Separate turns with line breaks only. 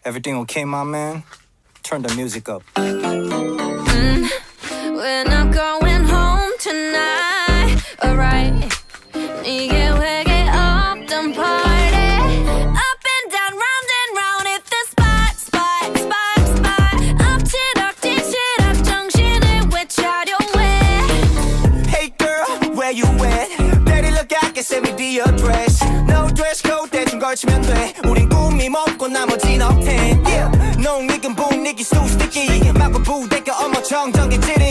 Everything okay, my man? Turn the music up.
We're not going home tonight, alright. 이게 회개 없던 party. Up and down, round and round, hit the spot, spot, spot, spot. 엎치락 뒤치락 정신을 외쳐려 해.
Hey girl, where you at? Daddy look I can send me the address. No dress code 대충 걸치면 돼. 우린 꿈이 먹고 나머진 업텐. Yeah, 농익은 분위기 so sticky. 마구 부대껴 어머 정정기 찌른